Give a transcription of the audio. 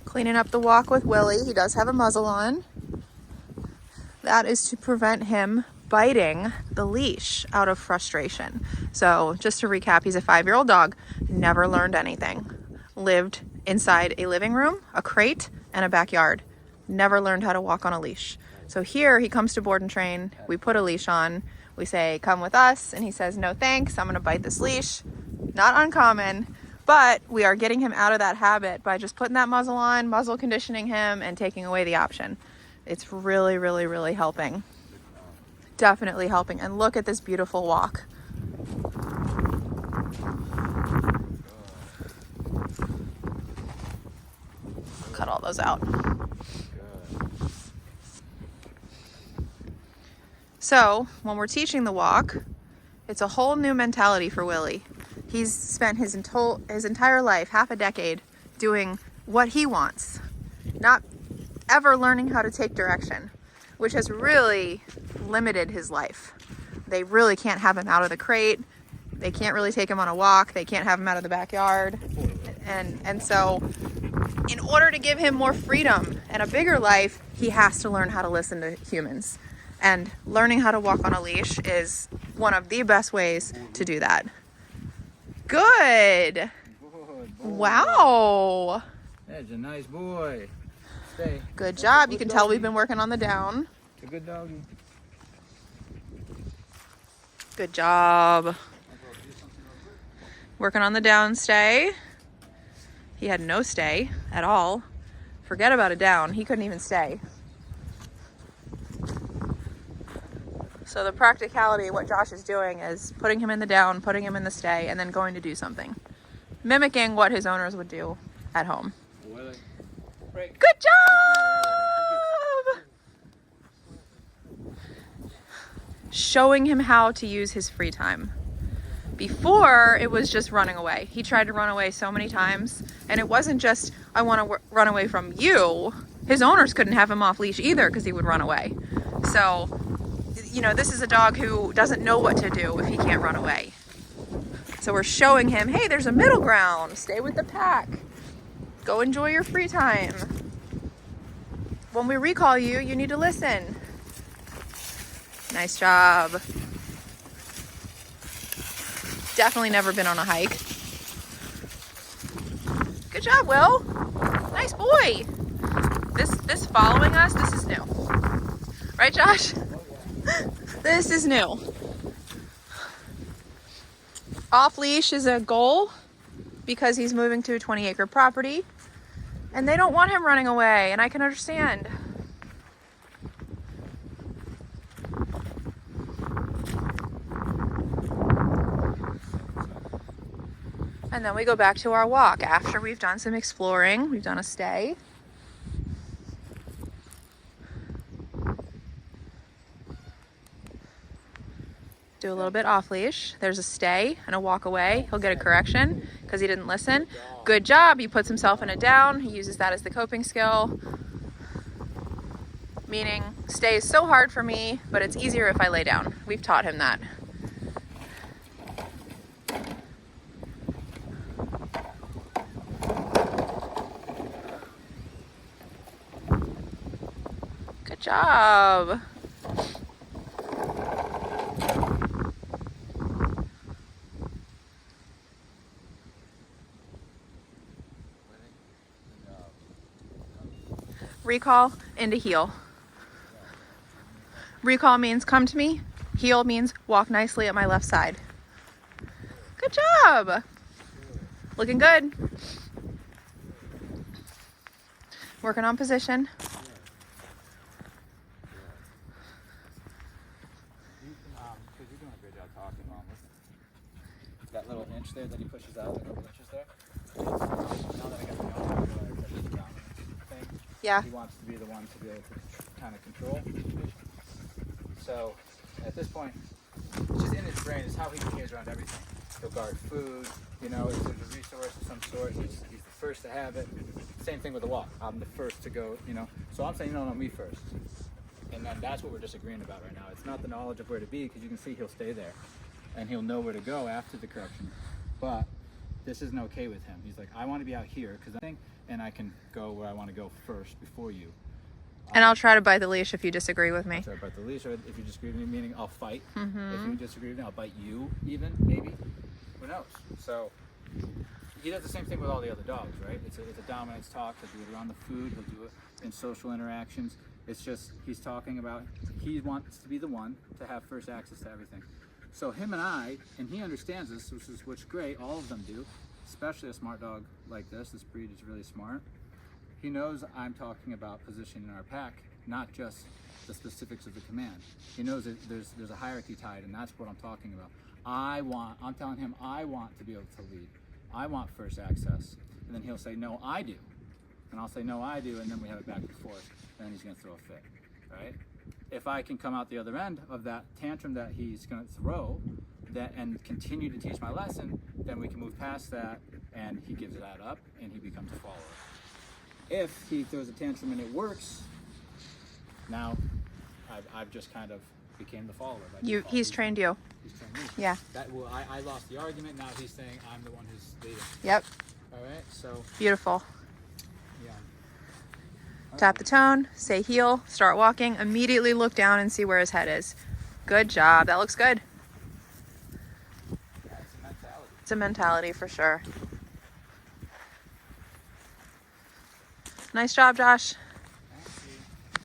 Cleaning up the walk with Willie. He does have a muzzle on. That is to prevent him biting the leash out of frustration. So just to recap, he's a 5-year-old dog, never learned anything. Lived inside a living room, a crate, and a backyard. Never learned how to walk on a leash. So here he comes to board and train. We put a leash on. We say, come with us. And he says, no thanks, I'm gonna bite this leash. Not uncommon. But we are getting him out of that habit by just putting that muzzle on, muzzle conditioning him, and taking away the option. It's really, really, really helping. Definitely helping. And look at this beautiful walk. Cut all those out. So when we're teaching the walk, it's a whole new mentality for Willie. He's spent his entire life, half a decade, doing what he wants, not ever learning how to take direction, which has really limited his life. They really can't have him out of the crate. They can't really take him on a walk. They can't have him out of the backyard. And so in order to give him more freedom and a bigger life, he has to learn how to listen to humans. And learning how to walk on a leash is one of the best ways to do that. Good. Wow. That's a nice boy. Stay. Good job. You can tell we've been working on the down. It's a good doggy. Good job. Working on the down stay. He had no stay at all. Forget about a down. He couldn't even stay. So the practicality of what Josh is doing is putting him in the down, putting him in the stay, and then going to do something. Mimicking what his owners would do at home. Good job! Showing him how to use his free time. Before, it was just running away. He tried to run away so many times, and it wasn't just, I want to run away from you. His owners couldn't have him off leash either because he would run away. So, you know, this is a dog who doesn't know what to do if he can't run away. So we're showing him, hey, there's a middle ground. Stay with the pack. Go enjoy your free time. When we recall you, you need to listen. Nice job. Definitely never been on a hike. Good job, Will. Nice boy. This following us, this is new. Right, Josh? This is new. Off leash is a goal because he's moving to a 20-acre property and they don't want him running away, and I can understand. And then we go back to our walk after we've done some exploring. We've done a stay. Do a little bit off leash. There's a stay and a walk away. He'll get a correction because he didn't listen. Good job. He puts himself in a down. He uses that as the coping skill. Meaning, stay is so hard for me, but it's easier if I lay down. We've taught him that. Good job. Recall into heel. Recall means come to me. Heel means walk nicely at my left side. Good job. Looking good. Working on position. Because you're doing a great job talking, Mom. Listen. That little inch there that he pushes out, a couple inches there. Now that I got to know, I realize that it's a dominant thing. Yeah. He wants to be the one to be able to kind of control the situation. So at this point, it's just in his brain is how he behaves around everything. He'll guard food, you know, if there's a resource of some sort, he's the first to have it. Same thing with the walk. I'm the first to go, you know. So I'm saying, no, me first. And then that's what we're disagreeing about right now. It's not the knowledge of where to be, because you can see he'll stay there and he'll know where to go after the correction. But this isn't okay with him. He's like, I want to be out here, because I think and I can go where I want to go first before you. And I'll try to bite the leash if you disagree with me. I'll try to bite the leash, or if you disagree with me, meaning I'll fight. Mm-hmm. If you disagree with me, I'll bite you even, maybe. Who knows? So he does the same thing with all the other dogs, right? It's a dominance talk. He'll do it around the food. He'll do it in social interactions. It's just he's talking about he wants to be the one to have first access to everything. So him and he understands this, which is great. All of them do, especially a smart dog like this. This breed is really smart. He knows I'm talking about position in our pack, not just the specifics of the command. He knows that there's a hierarchy tied, and that's what I'm talking about. I'm telling him I want to be able to lead. I want first access. And then he'll say, no, I do. And I'll say, no, I do, and then we have it back and forth. And then he's gonna throw a fit, right? If I can come out the other end of that tantrum that he's gonna throw and continue to teach my lesson, then we can move past that, and he gives that up, and he becomes a follower. If he throws a tantrum and it works, now I've just kind of became the follower. He's trained you. He's trained me. Yeah. I lost the argument. Now he's saying I'm the one who's leading. Yep. All right. So. Beautiful. Yeah. Tap the tone, say heel, start walking, immediately look down and see where his head is. Good job. That looks good. Yeah, it's a mentality. It's a mentality for sure. Nice job, Josh.